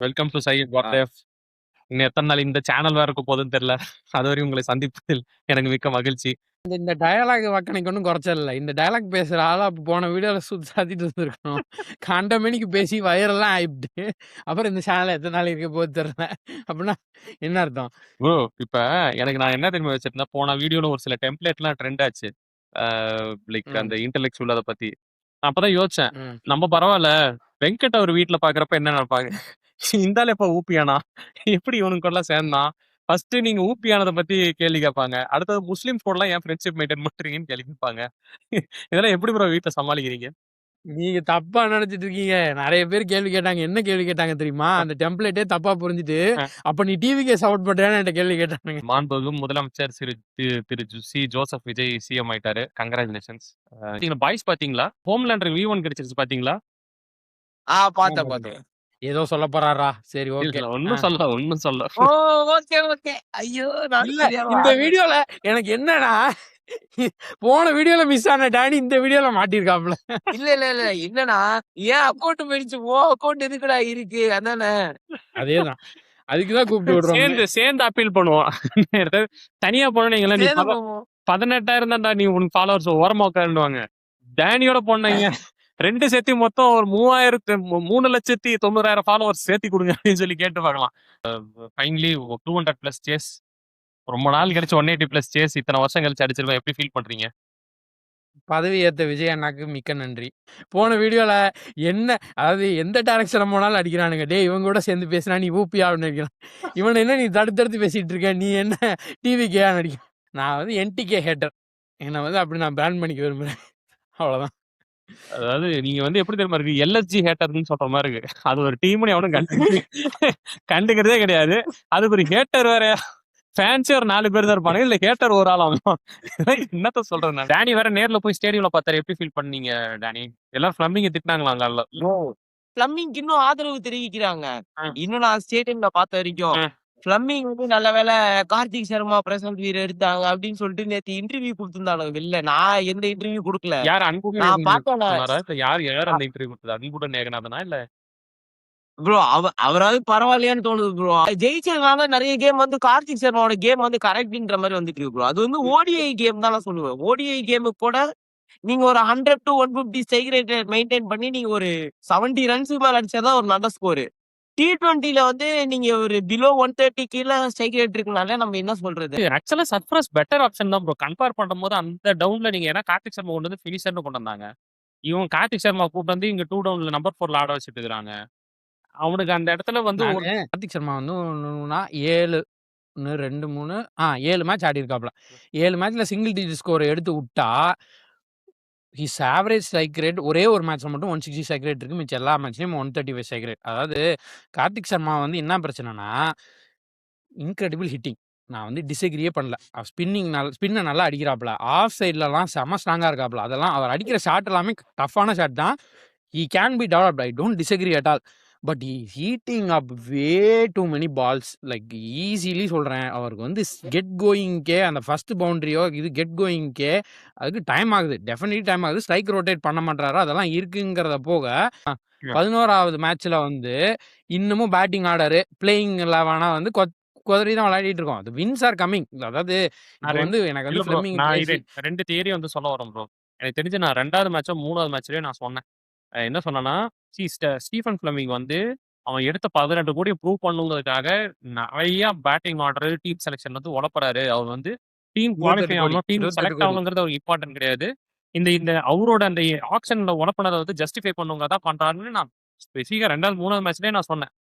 Welcome to Syed ஆ. வாத்தேஃப். இன்னும் எத்தனை நாள் இந்த சேனல் வேற இருக்க போகுதுன்னு தெரியல. அதுவரை உங்களை சந்திப்பதில் எனக்கு மிக்க மகிழ்ச்சி. இந்த டயலாக் வக்கனைக்கு ஒண்ணும் குறைச்சல் இல்ல. இந்த டயலாக் பேசுற ஆளா போன வீடியோல சாத்திட்டு வந்திருக்கணும். கண்டமேனிக்கு பேசி வைரல்லாம் ஆயிப்புட்டு. அப்புறம் இந்த சேனல்ல எத்தன நாள் இருக்க போகுது தெரியல. அப்படின்னா என்ன அர்த்தம்? ப்ரோ இப்ப எனக்கு நான் என்ன தெரியுமா வச்சிருந்தேன், போன வீடியோல ஒரு சில டெம்ப்ளேட்லாம் ட்ரெண்ட் ஆச்சு. ஆ லைக் ம், அந்த இன்டெலெக்சுவல் அத பத்தி. நான் அப்பதான் யோசிச்சேன். ம். நம்ம பரவால்ல. வெங்கட் அவர் வீட்ல பார்க்குறப்ப என்ன நெனைப்பாங்க? இந்த ஆளு எப்ப ஊப்பியானா? எப்படி இவனுக்குள்ள சேர்ந்தான்? ஃபர்ஸ்ட் நீங்க ஊப்பியானத பத்தி கேள்வி கேட்பாங்க. அடுத்தது முஸ்லிம்ஸ் கூடலாம் ஏன் ஃப்ரெண்ட்ஷிப் மெயின்டெயின் பண்றீங்கன்னு கேள்வி கேட்பாங்க. இதெல்லாம் எப்படி ப்ரோ வீட்ல சமாளிக்கிறீங்க? நீங்க தப்பா நெனச்சுட்டு இருக்கீங்க. நெறைய பேர் கேள்வி கேட்டாங்க. என்ன கேள்வி கேட்டாங்க தெரியுமா? அந்த டெம்ப்ளேட்டே தப்பா புரிஞ்சுட்டு, அப்ப நீ டிவிக்கே சப்போர்ட் பண்றியான்னு என்ட்ட கேள்வி கேட்டானுங்க. மாண்புமிகு முதலமைச்சர் திரு ஜோசப் விஜய் சிஎம் ஆயிட்டாரு. கங்ராச்சுலேஷன்ஸ். பாய்ஸ் பாத்தீங்களா? ஹோம்லேண்டர் V1 கிடைச்சிருச்சு பாத்தீங்களா? ஆமா, பார்த்தேன், ஆமா. பார்த்தேன். ஏதோ சொல்ல போறார்றா. சரி இல்ல, ஓகே. இல்ல. ஆ. ஒண்ணும் சொல்லல, ஒண்ணும் சொல்லல. ஓ! Okay, okay. ஐயோ! நான் இல்ல தெரியாம இந்த வீடியோல எனக்கு என்னன்னா, போன வீடியோல மிஸ் ஆன டானி இந்த வீடியோல மாட்டியிருக்காப்ல. இல்ல, இல்ல, இல்ல. என்னன்னா, என் அக்கவுண்ட் போயிடுச்சு. உன் அக்கவுண்ட் எதுக்குடா இருக்கு? அதானே. அதேதான். அதுக்கு தான் கூப்பிட்டு விடுறோமே. சேர்ந்து அப்பீல் பண்ணுவோம். தனியா போனீங்களா நீ சேது போவோம். 18,000 தான்டா நீ உனக்கு ஃபாலோவர்ஸ் ஓரமா உட்காருன்னுவாங்க. டேனியோட பொண்ணாய்ங்க 2 சேர்த்து மொத்தம் ஒரு 3,90,000 ஃபாலோவர்ஸ் சேர்த்து குடுங்க அப்படின்னு சொல்லி கேட்டு பார்க்கலாம். Finally 200 plus chase. ரொம்ப நாள் கழிச்சு 180 பிளஸ் சேஸ் இத்தனை வருஷம் கழிச்சு அடிச்சிருக்கோம். எப்படி ஃபீல் பண்றீங்க? பதவி ஏத்த விஜய் அண்ணாக்கு மிக்க நன்றி. போன வீடியோல என்ன அதாவது எந்த டைரக்ஷன்ல போனாலும் அடிக்கிறானுங்க. டேய் இவங்க கூட சேர்ந்து பேசினா நீ ஊப்பியா அப்படின்னு அடிக்கிறான். இவன என்ன நீ தடுத்து பேசிட்டு இருக்க? நீ என்ன டிவிகேன்னு அடிக்க. நான் வந்து என்டிகே ஹேட்டர். என்ன வந்து அப்படி நான் பேன் பண்ணிக்க விரும்புறேன். அவ்வளவுதான். அதாவது நீங்க வந்து எப்படி தெரியுமா இருக்கு? எல்எஸ்ஜி ஹேட்டர்ன்னு சொல்ற மாதிரி இருக்கு. அது ஒரு டீம்னு எவனும் கண்டுக்கிறதே கிடையாது. அதுக்கு ஒரு ஹேட்டர் வேற. ஃபேன்ஸே ஒரு 4 பேர் தான் இருப்பானுங்க. இல்ல ஹேட்டர் ஒரு ஆள் ஆகும். என்னத்த சொல்றது நான்? டேனி வேற நேர்ல போய் ஸ்டேடியம்ல பார்த்தாரு. எப்படி ஃபீல் பண்ணீங்க டேனி? எல்லாரும் ஃப்ளமிங்க திட்டினாங்களா அங்க? பிளம்மிங்க்கு இன்னும் ஆதரவு தெரிவிக்கிறாங்க. ம். இன்னும் நான் ஸ்டேடியம்ல பார்த்த வரைக்கும். ம். பிளம்மிங் வந்து நல்ல வேளை கார்த்திக் சர்மா, பிரசாந்த் வீர் எடுத்தாங்க அப்படின்னு சொல்லிட்டு நேத்து இன்டர்வியூ குடுத்திருந்தானுங்க வெளில. நான் எந்த இன்டர்வியூ குடுக்கல. யார் அன்புடன் நான் பார்த்தேன். சொன்னாரா? இல்ல யார் அந்த இன்டர்வியூ கொடுத்தது? அன்புடன் ஏகநாதனா? இல்ல ப்ரோ அவராவது பரவாயில்லையான்னு தோணுது ப்ரோ. ஜெயிச்சதுனால நெறைய கேம் வந்து கார்த்திக் சர்மாவோட கேம் வந்து கரெக்ட்ன்ற மாரி வந்துட்டு இருக்கு ப்ரோ. அது வந்து ஓடிஐ கேம் தான் நான் சொல்லுவேன். ஓடிஐ கேமுக்கு கூட நீங்க ஒரு 100 to 150 ஸ்ட்ரைக் ரேட் மெயின்டெயின் பண்ணி நீங்க ஒரு 70 ரன்ஸ்க்கு மேல அடிச்சா தான் ஒரு நல்ல ஸ்கோர். T20ல வந்து நீங்க ஒரு பிலோ 130 கீழ ஸ்ட்ரைக் ரேட் இருக்குனால நம்ம என்ன சொல்றது? ஆக்சுவலா சர்ஃப்ராஸ் பெட்டர் ஆப்ஷன் தான் ப்ரோ. கம்பேர் பண்ணும்போது அந்த டவுன்ல நீங்க ஏன்னா கார்த்திக் சர்மா கொண்டு வந்து ஃபினிஷர்னு கொண்டு வந்தாங்க. இவன் கார்த்திக் சர்மா கூப்பிட்டு வந்து இங்க 2 டவுன்ல நம்பர் 4ல ஆட வச்சுட்டு இருக்காங்க. அவனுக்கு அந்த இடத்துல வந்து ஒரு நானு கார்த்திக் சர்மா வந்து ஒண்ணுன்னா 7 1 2 3 7 மேட்ச் ஆடியிருக்காப்ல. 7 மேட்ச்ல சிங்கிள் டிஜிட் ஸ்கோர் எடுத்து விட்டா ஹிஸ் ஆவரேஜ் ஸ்ட்ரைக் ரேட் ஒரே ஒரு மேட்ச்ல மட்டும் 160 ஸ்ட்ரைக் ரேட் இருக்கு. மிச்ச எல்லா மேட்ச்லயும் 135 ஸ்ட்ரைக் ரேட். அதாவது கார்த்திக் சர்மா வந்து என்ன பிரச்சனைனா, இன்கிரெடிபிள் ஹிட்டிங். நான் வந்து டிஸ்அக்ரியே பண்ணல. ஸ்பின்ன நல்லா அடிக்கிறாப்ல. ஆஃப் சைட்லலாம் செம்ம ஸ்ட்ராங்கா இருக்காப்ல. அதெல்லாம் அவர் அடிக்கிற ஷாட் எல்லாமே டஃப்பான ஷாட் தான். He can be developed. I don't disagree at all. But hitting up way too many balls. Like easily சொல்றேன். அவருக்கு வந்து கெட் கோயிங்க்கே அந்த ஃபர்ஸ்ட் பவுண்டரியோ இது கெட் கோயிங்க்கே அதுக்கு டைம் ஆகுது. டெஃபினெட்லி டைம் ஆகுது. ஸ்ட்ரைக் ரொட்டேட் பண்ண மாட்றாரு. அதெல்லாம் இருக்குங்கிறத போக 11வது மேட்ச்ல வந்து இன்னமும் பேட்டிங் ஆர்டரு, பிளேயிங் 11 வந்து குதறி தான் விளையாடிட்டு இருக்கோம். அது வின்ஸ் ஆர் கம்மிங். அதாவது இப்போ வந்து எனக்கு இல்ல வந்து ப்ரோ. ஃப்ளெமிங் நான் பேசி 2 தியரி வந்து சொல்ல வரேன் ப்ரோ. எனக்கு தெரிஞ்சு நான் 2வது மேட்சோ 3வது மேட்ச்லயே நான் சொன்னேன். என்ன சொன்னேன்னா, ஸ்டீஃபன் ஃபிளமிங் வந்து அவன் எடுத்த 18 கோடிய ப்ரூவ் பண்ணணுங்கிறதுக்காக நெறைய பேட்டிங் ஆர்டர், டீம் செலக்ஷன் வந்து உழப்புறாரு. அவர் வந்து டீம் 28 குவாலிஃபை கோடி ஆகணும், டீம் 28 செலக்ட் கோடி. ஆகணுங்கிறது அவருக்கு இம்பார்ட்டன்ட் கிடையாது. இந்த இந்த அவரோட அந்த ஆக்ஷன்ல உழப்புனத வந்து ஜஸ்டிஃபை பண்ணுவங்க தான் பண்றாருன்னு நான் ஸ்பெசிஃபிக்கா 2வது, 3வது மேட்ச்லயே நான் சொன்னேன்.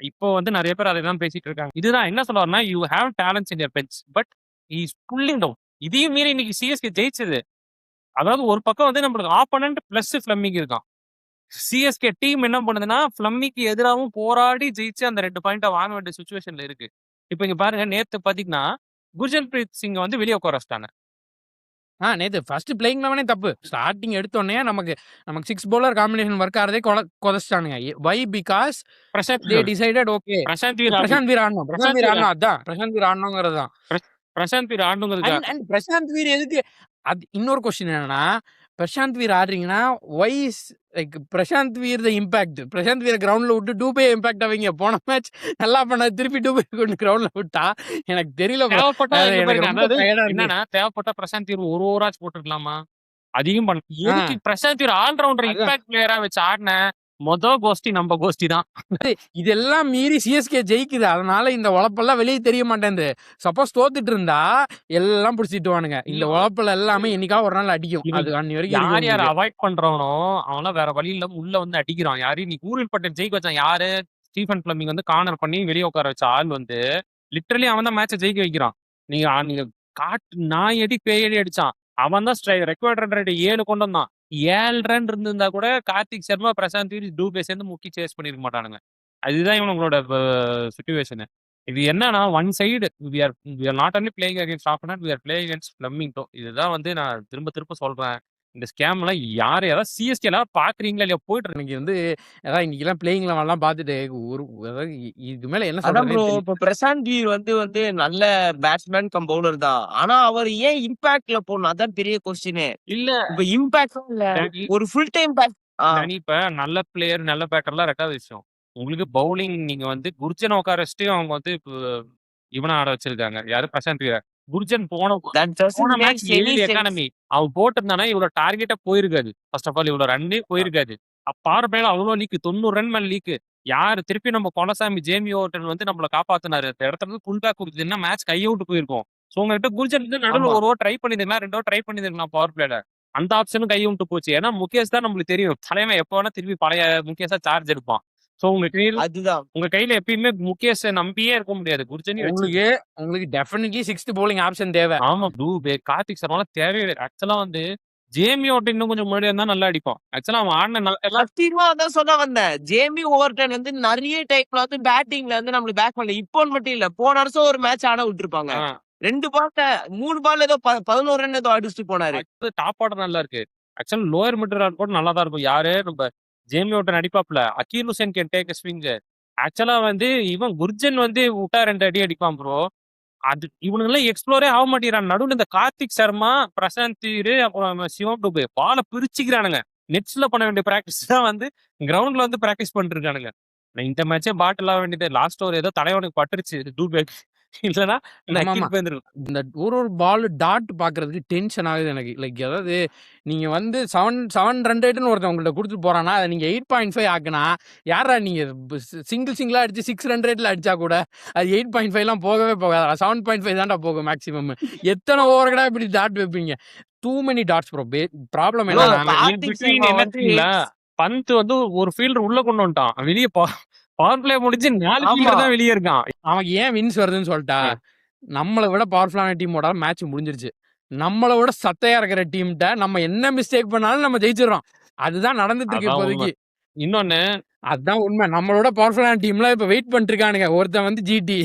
இப்போ வந்து நெறைய பேர் அதை தான் பேசிட்டு இருக்காங்க. இதுதான் என்ன சொல்ல வரேன்னா, you have talents in your bench. But he is pulling down. இதையும் மீறி இன்னைக்கு சிஎஸ்கே ஜெயிச்சது. அதாவது ஒரு பக்கம் வந்து நம்மளுக்கு ஆப்போனன்ட் பிளஸ் ஃபிளமிங் இருக்கான். சிஎஸ்கே டீம் என்ன பண்ணுதுன்னா, ஃபிளம்மிக்கு எதிராவும் போராடி ஜெயிச்சு அந்த 2 பாயிண்ட்ட வாங்க வேண்டிய சிச்சுவேஷன்ல இருக்கு. இப்ப இங்க பாருங்க, நேத்து பாத்தீங்கன்னா, குர்ஜன்பிரீத் சிங்க வந்து வெளிய உட்கார வச்சுட்டாங்க. நேத்து ஃபர்ஸ்ட் பிளேயிங் 11 தப்பு. ஸ்டார்ட்டிங் எடுத்தோனே நமக்கு 6 பவுலர் காம்பினேஷன் ஒர்க் ஆறதே கொதச்சிட்டானுங்க. Why? Because Prashant they decided okay. Prashant Veer Prashant Veer ஆடணும். பிரசாந்த் வீர் ஆடணும். அதான் பிரசாந்த் வீர் ஆடணுங்கிறது தான். பிரசாந்த் வீர் ஆடணுங்கிறதுக்காக அண்ட் பிரசாந்த் வீர் எதுக்கு? அது இன்னொரு கொஸ்டின் என்னன்னா, பிரசாந்த் வீர் ஆடுறீங்கன்னா why is like Prashant Veer the impact. Prashant Veer கிரவுண்ட்ல விட்டு டூபே இம்பாக்ட் ஆவீங்க. போன மேட்ச் நல்லா பண்ண திருப்பி டூபே கொண்டு கிரவுண்ட்ல விட்டா எனக்கு தெரியல ப்ரோ. தேவைப்பட்டா அது இங்க எனக்கு பாருங்க. ரொம்ப அதாவது டயர்டா இருக்கு. என்னன்னா தேவைப்பட்டா பிரசாந்த் வீர் ஒரு ஓவராச்சு போட்டுருக்கலாமா? அதிகம் பண்ண ஆ எதுக்கு பிரசாந்த் வீர் ஆல்ரவுண்டர் அதான் இம்பாக்ட் பிளேயரா வச்சு ஆடின கோஷ்டி நம்ம கோஷ்டி தான். இதெல்லாம் மீறி சிஎஸ்கே ஜெயிக்குது. அதனால இந்த உழப்பெல்லாம் வெளியே தெரிய மாட்டேங்குது. சப்போஸ் தோத்துட்டு இருந்தா எல்லாம் பிடிச்சிட்டுவானுங்க. இந்த உழப்பல் எல்லாமே என்னைக்காவது ஒரு நாள் அடிக்கும். இவன் அது அன்னி வரைக்கும் இருக்கு யார் யார் உங்களுக்கு. அவாய்ட் பண்றவனோ அவன்லாம் வேற வழி இல்லாம உள்ள வந்து அடிக்கிறான். யாரு நீ ஊரில் பட்டன் ஜெயிக்க வச்சான் யாரு? ஸ்டீஃபன் பிளமிங் வந்து கார்னர் பண்ணி வெளியே உட்கார வச்ச ஆள் வந்து லிட்டரலி அவன் தான் மேட்சை ஜெயிக்க வைக்கிறான். நீங்க காட்டு நாய் அடி பேய் அடி அடிச்சான். அவன் தான் ரெக்வயர்ட் ரன் ரேட் 7 கொண்டு வந்தான். 7 ரன் இருந்திருந்தா கூட கார்த்திக் சர்மா, பிரசாந்த் வீர், டூபே சேர்ந்து முக்கி சேஸ் பண்ணிருக்க மாட்டானுங்க. அதுதான் இவங்களோட சுச்சுவேஷன். இது என்னன்னா one side we are not only playing against opponent, we are playing against ஃப்ளமிங்டோ. இதுதான் வந்து நான் திரும்ப திரும்ப சொல்றேன். இந்த ஸ்கேம்லாம் யாராவது சிஎஸ்கே எல்லாம் பாக்குறீங்களா இல்லையா? போயிட்டு இன்னைக்கு வந்து அதான் இன்னைக்கெல்லாம் பிளேயிங் லெவல்லாம் பார்த்துட்டு ஒரு அதாவது இது மேல என்ன அதான் சொல்றதுனே ப்ரோ தெரியல. இப்ப பிரசாந்த் வீர் வந்து நல்ல பேட்ஸ்மேன் கம் பவுலர் தான். ஆனா அவர் ஏன் இம்பாக்ட்ல போடணும்? அதான் பெரிய கொஸ்டின். இல்ல இப்ப இம்பாக்ட் இல்ல டேனி ஒரு ஃபுல் டைம் பேட். டேனி இப்ப நல்ல பிளேயர் நல்ல பேட்டர்லாம் ரெண்டாவது விஷயம். உங்களுக்கு பவுலிங் நீங்க வந்து குர்ஜனை உட்கார வச்சுட்டு அவங்க வந்து இவனை ஆட வச்சிருக்காங்க. யாரு? பிரசாந்த் வீர. குர்ஜன் போன மேட்ச் ஹெவி எக்கானமி. அவன் போட்டிருந்தானா இவ்வளவு டார்கெட்டா போயிருக்காது. ஃபர்ஸ்ட் ஆஃப் ஆல் இவ்வளவு ரன்னே போயிருக்காது. பவர் பிளேல அவ்வளவு லீக் 90 ரன் மேல லீக். யாரு திருப்பி நம்ம கொலசாமி ஜேமி ஓவர்டன் வந்து நம்மள காப்பாத்தினாரு. அந்த இடத்துல இருந்து புல் பேக் கொடுத்ததுன்னா மேட்ச் கையை விட்டு போயிருக்கும். சோ உங்ககிட்ட குர்ஜன் வந்து நடுவில் ஆமா ஒரு ஓவர் ட்ரை பண்ணிருக்கலாம், 2 ஓவர் ட்ரை பண்ணிருக்கலாம் பவர் பிளேல. அந்த ஆப்ஷனும் கையை விட்டு போச்சு. ஏன்னா முகேஷ் தான் நம்மளுக்கு தெரியும். தலைவன் எப்ப வேணா திருப்பி பழைய முகேஷா சார்ஜ் எடுப்பான். சோ அதுதான் உங்க கையில எப்பயுமே முகேஷ் நம்பியே இருக்க முடியாது. குர்ஜனையும் வச்சு உங்களுக்கு டெஃபினெட்லி 6th bowling ஆப்ஷன் தேவை. ஆமா டூபே, கார்த்திக் சர்மாலாம் தேவையில்லை. ஆக்சுவலா வந்து ஜேமி ஓட்ட இன்னும் கொஞ்சம் முன்னாடி இருந்தா நல்லா அடிப்பான். ஆக்சுவலா அவன் ஆடின எல்லாம் சத்தியமா அதான் சொல்ல வந்தேன். ஜேமி ஓவர்டன் வந்து நிறைய டைப்ல வந்து பேட்டிங்ல வந்து நம்மளுக்கு பேக் பண்ணல. இப்போன்னு மட்டும் இல்ல, போன வருஷம் ஒரு மேட்ச் ஆட விட்டுருப்பாங்க. 2 பால்ல 3 பால் ஏதோ 11 ரன் ஏதோ அடிச்சுட்டு போனாரு. டாப் ஆர்டர் நல்லா இருக்கு. ஆக்சுவலா லோயர் மிடில் ஆர்டர் கூட நல்லா தான் இருக்கும். யாரு? நம்ம ஜேமி ஓட்டன் அடிப்பாப்ல. Akeal Hosein can take swing. ஆக்சுவலா வந்து இவன் குர்ஜன் வந்து விட்டா 2 அடி அடிப்பான் ப்ரோ. அது இவனுங்கெல்லாம் எக்ஸ்ப்ளோரே ஆக மாட்டேங்கிறான். நடுவில் இந்த கார்த்திக் சர்மா, பிரசாந்த் வீர், அப்புறம் சிவம் டூபே பால பிரிச்சுக்கிறானுங்க. நெட்ஸ்ல பண்ண வேண்டிய பிராக்டிஸ் தான் வந்து கிரவுண்ட்ல வந்து பிராக்டிஸ் பண்ணிட்டு இருக்கானுங்க. நான் இந்த மேட்சே பாட்டில் ஆக வேண்டியது. லாஸ்ட் ஓவர் ஏதோ தலைவனுக்கு பட்டுருச்சு டூபேக்கு. இல்லைன்னா ஆமாமா. போயிருந்துருக்கும். இந்த ஒரு பால் டாட் பாக்குறதுக்கு டென்ஷன் ஆகுது எனக்கு. லைக் அதாவது நீங்க வந்து 7 ரன் ரேட்னு ஒருத்தன் உங்கள்ட்ட கொடுத்துட்டு போறானா அதை நீங்க 8.5 ஆக்குனா யாரா நீங்க சிங்கிளா அடிச்சு 6 ரன் ரேட்ல அடிச்சா கூட அது 8.5 போகவே போகாது. 7.5 தான்டா போகும் மேக்ஸிமம். எத்தனை ஓவர்களா இப்படி டாட் வைப்பீங்க? Too many dots bro. Problem bro என்னன்னா கார்த்திக் சர்மா என்ன வந்து தெரியுங்களா? பந்த் வந்து ஒரு ஃபீல்டர் உள்ள கொண்டு வந்துட்டான். வெளியே பவர் பிளே முடிஞ்சு 4 ஆமா ஃபீல்டர் தான் வெளியே இருக்கான். அவன் ஏன் வின்ஸ் வருதுன்னு சொல்லிட்டா, நம்மளை விட பவர்ஃபுல்லான டீமோட மேட்ச் முடிஞ்சிருச்சு. நம்மளை விட சத்தையா இருக்கிற டீம்கிட்ட நம்ம என்ன மிஸ்டேக் பண்ணாலும் நம்ம ஜெயிச்சிடறோம். அதுதான் நடந்துட்டு இருக்கு அதான் உண்மை. இப்போதைக்கு. இன்னொன்னு அதுதான் உண்மை. நம்மளோட பவர்ஃபுல்லான டீம்லாம் இப்ப வெயிட் பண்ணிட்டு இருக்கானுங்க. ஒருத்தன் வந்து ஜிடி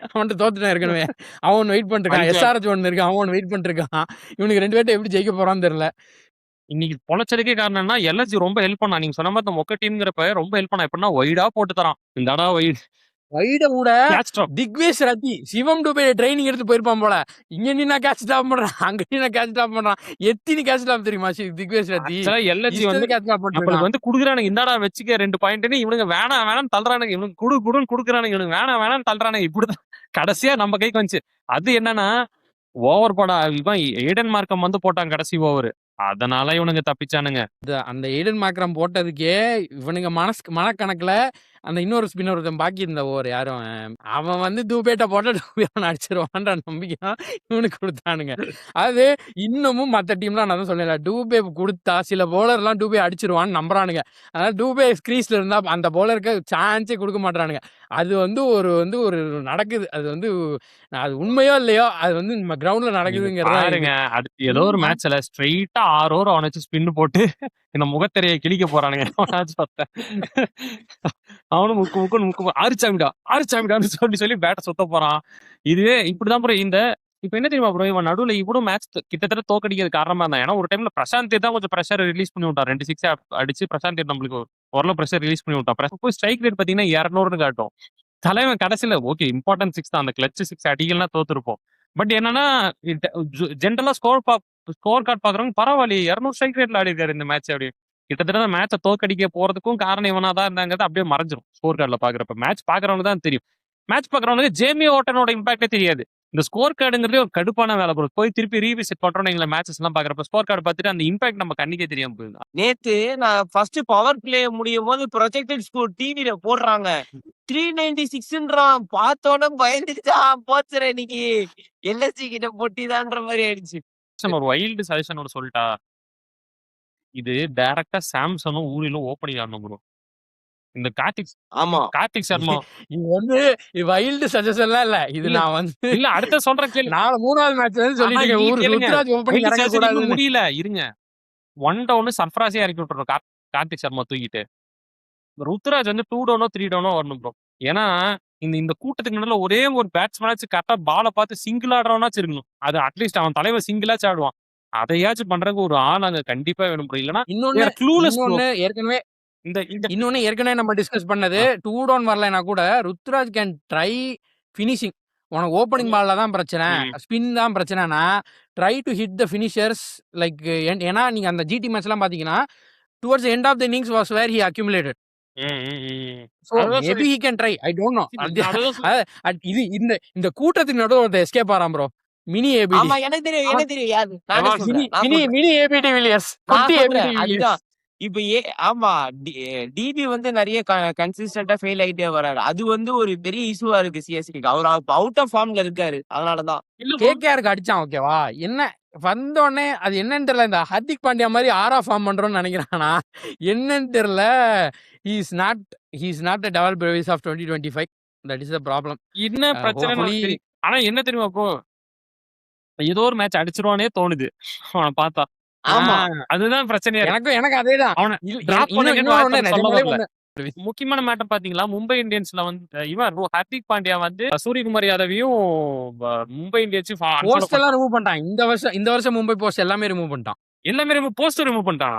அவன்கிட்ட தோத்துட்டான் ஏற்கனவே. அவன் வெயிட் பண்ணிட்டு இருக்கான். பஞ்சாப் எஸ்ஆர்எச் ஒன்னு இருக்கான். அவன் வெயிட் பண்ணிட்டு இருக்கான். இவனுக்கு 2 பேர்ட்ட எப்படி ஜெயிக்க போறான்னு தெரியல. இன்னைக்கு பொழைச்சதுக்கே காரணம்னா எல்எஸ்ஜி ரொம்ப ஹெல்ப் பண்ணா. நீங்க சொன்ன மாதிரி மொக்க டீம்ங்கிறப்ப ரொம்ப ஹெல்ப் பண்ணா. எப்படின்னா ஒய்டா போட்டு தரான். இந்தடா ஒய்டு வைட கூட கேட்ச் ட்ராப். திக்வேஷ் ரத்தி சிவம் டூபே ட்ரைனிங் எடுத்து போயிருப்பான் போல. இங்க நின்னா கேட்ச் ட்ராப் பண்றான், அங்க நின்னா கேட்ச் ட்ராப் பண்றான். எத்தினி கேட்ச் ட்ராப் தெரியுமா திக்வேஷ் ரத்தி? ஆக்சுவலா எல்எஸ்ஜி வந்து இஷ்டத்துக்கு கேட்ச் ட்ராப் நம்மளுக்கு பண்ணிருக்கான். வந்து குடுக்குறானுங்க. இந்தாடா வச்சுக்க 2 பாயிண்ட்னு. இவனுங்க வேணாம் வேணாம்னு தள்ளுறானுங்க. இவனுக்கு குடுன்னு குடுக்குறானுங்க. இவனுக்கு வேணாம் வேணாம்னு தள்ளுறானுங்க. இப்படிதான் கடைசியா நம்ம கைக்கு வந்துச்சு. அது என்னன்னா ஓவர் போடா இவன் ஏடன் மார்க்கம் வந்து போட்டான் கடைசி ஓவர். அதனால இவனுங்க தப்பிச்சானுங்க. அந்த ஏடன் மார்க்ரம் போட்டதுக்கே இவனுங்க மனக்கணக்குல அந்த இன்னொரு ஸ்பின்னர் ஒருத்தன் பாக்கி இருந்த ஓவர் யாரும் அவன் வந்து டூபேட்ட போட்டா டூபே அவன் அடிச்சிருவான்ற நம்பிக்கை தான் இவனுக்கு கொடுத்தானுங்க. அது இன்னமும் மற்ற டீம்லாம் நான் தான் சொன்னேன், டூபே கொடுத்தா சில போலர்லாம் டூபே அடிச்சிருவான்னு நம்புறானுங்க. அதனால டூபே ஸ்கிரீஸ்ல இருந்தா அந்த போலருக்கு சான்ஸே கொடுக்க மாட்டானுங்க. அது வந்து ஒரு நடக்குது. அது வந்து அது உண்மையோ இல்லையோ அது வந்து நம்ம கிரவுண்ட்ல நீங்க நடக்குதுங்கிறதா பாருங்க. அது ஏதோ ஒரு மேட்ச்ல ஸ்ட்ரெயிட்டா 6 ஓவர் அவனை வச்சு ஸ்பின் போட்டு இந்த முகத்திரையை கிழிக்க போறானுங்க. எவனாச்சும் ஒருத்தன். அவனும் முக்கு ஆறுச்சாமிடான்னு சொல்லி பேட்டை சுத்த போறான். இதுவே இப்படிதான் ப்ரோ. இப்ப என்ன தெரியுமா ப்ரோ, இவன் நடுவுல இவ்வளவு மேட்ச் கிட்டத்தட்ட தோக்கடிக்கிறது காரணமா இருந்தா. ஏன்னா ஒரு டைம்ல பிரசாந்த் தான் கொஞ்சம் பிரஷர் ரிலீஸ் பண்ணி விட்டான். 2 6 அடிச்சு பிரசாந்த் நம்மளுக்கு ஓரளவு பிரஷர் ரிலீஸ் பண்ணி விட்டான். போய் ஸ்ட்ரைக் ரேட் பாத்தீங்கன்னா 200ன்னு காட்டும். தலைவன் கடைசியில ஓகே இம்பார்ட்டன்ட் 6 தான். அந்த கிளட்ச் 6 அடிக்கலாம் தோத்துருப்போம். பட் என்னன்னா ஜென்ரலா ஸ்கோர் ஸ்கோர் கார்டு பாக்குறவங்க பரவாயில்லையே 200 ஸ்ட்ரைக் ரேட்ல ஆடி இருக்காரு இந்த மேட்ச் அப்படி கிட்டத்தட்ட மேட்சை தோக்கடிக்க போறதுக்கும் காரணம் இவனா தான் இருந்தாங்கிறது அப்படியே மறைஞ்சிரும் ஸ்கோர் கார்டுல பாக்குறப்ப மேட்ச் பாக்குறவங்க தான் தெரியும் மேட்ச் பாக்குறவங்களுக்கு ஜேமி ஓட்டனோட இம்பாக்டே தெரியாது இந்த ஸ்கோர் கார்டுங்கிறது ஒரு கடுப்பான வேலை ப்ரோ போய் திருப்பி ரீவிசிட் பண்றோம் எங்களை மேட்சஸ் எல்லாம் பாக்குறப்ப ஸ்கோர் கார்டு பார்த்துட்டு அந்த இம்பாக்ட் நம்ம கண்ணுக்கே தெரியாம போயிடும் நேத்து நான் ஃபர்ஸ்ட் பவர் பிளே முடியும் போது ப்ரொஜெக்டட் ஸ்கோர் டிவில போடுறாங்க 396ன்றான் பார்த்தோன்னே பயந்துச்சா போச்சுற இன்னைக்கு எல்எஸ்சி கிட்ட பொட்டிதான்ற மாதிரி ஆயிடுச்சு நம்ம ஒரு வைல்டு சஜஷன் ஒன்று சொல்லிட்டா இது டைரக்டா சாம்சனும் ஊரிலும் ஓப்பனிங் ஆடணும் ப்ரோ இந்த ஆமா கார்த்திக் சர்மா இது வந்து வைல்டு சஜஷன்லாம் இல்ல இது இல்ல. நான் வந்து இல்ல அடுத்த சொல்ற கேள்வி நான் 3வது மேட்ச்ல இருந்து சொல்லிட்டு ஆஹா, இருக்கேன் நீங்க ஊர் கேளுங்க. ருத்ராஜ் ஓப்பனிங் வைல்டு இறங்க சர்ஜரி இன்னும் கூடாதுன்னு முடியல இருங்க ஒன் டவுன் சர்ஃப்ராஸே இறக்கி விட்டுறோம் கார்த்திக் சர்மா தூக்கிட்டு ருத்ராஜ் வந்து 2 டவுனோ 3 டவுனோ வரணும் ப்ரோ ஏன்னா இந்த கூட்டத்துக்கு நடுவில் ஒரே ஒரு பேட்ஸ்மேனாச்சும் கரெக்டா பாலை பார்த்து சிங்கிள் ஆடுறவனாச்சும் இருக்கணும் அது அட்லீஸ்ட் அவன் தலைவர் சிங்கிளாச்சும் ஆடுவான் அதையாச்சும் பண்றதுக்கு ஒரு ஆள் அங்க கண்டிப்பா வேணும் ப்ரோ இல்லைன்னா இன்னொன்னு க்ளூலெஸ் ப்ரோ இன்னொன்னு ஏற்கனவே இந்த இந்த இன்னொன்னு ஏற்கனவே நம்ம டிஸ்கஸ் பண்ணது 2 டவுன் வரலைன்னா கூட ருத்ராஜ் கேன் ட்ரை ஃபினிஷிங் உனக்கு ஓப்பனிங் பால்ல தான் பிரச்சனை ம். ஸ்பின் தான் பிரச்சனைனா try to hit the finishers like ஏன்னா நீங்க அந்த ஜிடி மேட்ச் எல்லாம் பாத்தீங்கன்னா towards end of the innings was where he accumulated hmm, hmm, hmm. So அதுதான் மேபி சொல்லி- he can try I don't know அதுதான் சொல்லி- இது இந்த கூட்டத்துக்கு நடுவில் ஒரு எஸ்கேப் ஆறாம் ப்ரோ மினி ஏபிடி ஆமா எனக்கு தெரியும் யாரு நானே ஆமா, சொல்றேன், நான் மினி சொல்றேன். மினி ஏபிடி வில்லியர்ஸ் நான் குட்டி சொல்றேன், ஏபிடி வில்லியர்ஸ் அதுதான் இப்ப ஆமா டிபி வந்து நிறைய கன்சிஸ்டன்டா ஃபெயில் ஆயிட்டே வராரு அது வந்து ஒரு பெரிய இஷ்யூவா இருக்கு சிஎஸ்கேக்கு அவர் அவுட் ஆஃப் ஃபார்ம்ல இருக்காரு அதனாலதான் இல்ல bro. கேகேஆருக்கு அடிச்சான் ஓகேவா என்ன வந்தோடனே அது என்னன்னு தெரியல இந்த ஹர்திக் பாண்டியா மாதிரி ஆரா ஃபார்ம் பண்றோம்னு நினைக்கிறானா என்னன்னு தெரியல he's not the develop phase of 2025 that is the problem என்ன பிரச்சனை hopefully- தெரியும் ஆனா என்ன தெரியுமா ப்ரோ ஏதோ ஒரு மேட்ச் அடிச்சிருவானே தோணுது அவனை பார்த்தா ஆமா அதுதான் பிரச்சனையா இருக்கு. எனக்கு அதேதான் அவனை இல்ல, drop இன்னும் பண்ணுங்கன்னு இன்னொன்னு வாய்ப்பு சொல்ல நிஜமாலே வரல. ஒண்ணு. முக்கியமான மேட்டர் பாத்தீங்களா மும்பை இந்தியன்ஸ்ல வந்து இவன் ஹர்திக் பாண்டியா வந்து சூரியகுமார் யாதவையும் மும்பை இந்தியன்ஸும் போஸ்ட் எல்லாம் ரிமூவ் பண்ணிட்டான் இந்த வருஷம் மும்பை போஸ்ட் எல்லாமே ரிமூவ் பண்ணிட்டான் எல்லாமே போஸ்டர் ரிமூவ் பண்ணிட்டான்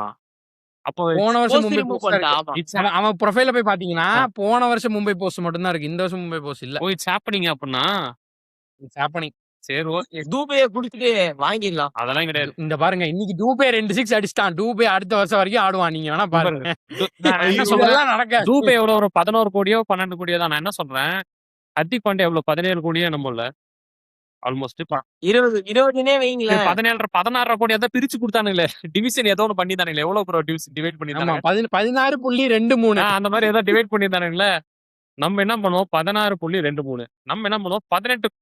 அப்போ போன வருஷம் Post மும்பை remove போஸ்ட் பண்ணிட்டான், ஆமா. இட்ஸ் அவன் ப்ரொஃபைல போய் பாத்தீங்கன்னா போன வருஷம் மும்பை போஸ்ட் மட்டும் தான் இருக்கு இந்த வருஷம் மும்பை போஸ்ட் இல்ல இட்ஸ் ஹேப்பனிங் அப்படின்னா ஹேப்பனிங் சரி ஓகே தூபையை குடுத்துட்டு வாங்கிடலாம் அதெல்லாம் கிடையாது இந்த பாருங்க இன்னைக்கு டூபே 2 6 அடிச்சிட்டான் டூபே அடுத்த வருஷம் வரைக்கும் ஆடுவான் நீங்க வேணா பாருங்க நான் என்ன சொல்றேன் இதெல்லாம் நடக்காது தூபே எவ்வளவு ஒரு 11 கோடியோ 12 கோடியோ தான் நான் என்ன சொல்றேன் ஹர்திக் பாண்டியா எவ்வளவு 17 கோடியோ நம்ம இல்ல ஆல்மோஸ்ட் 20 வைங்களேன் 17 16 கோடியா தான் பிரிச்சு கொடுத்தானுங்களே டிவிஷன் ஏதோ ஒன்று பண்ணிதானுங்களே எவ்வளவு ப்ரோ டிவைட் ஆமா பண்ணிருந்தாங்க 16.23 அந்த மாதிரி ஏதோ டிவைட் பண்ணியிருந்தானுங்களே நம்ம என்ன பண்ணுவோம் 16.23 நம்ம என்ன பண்ணுவோம் 18.2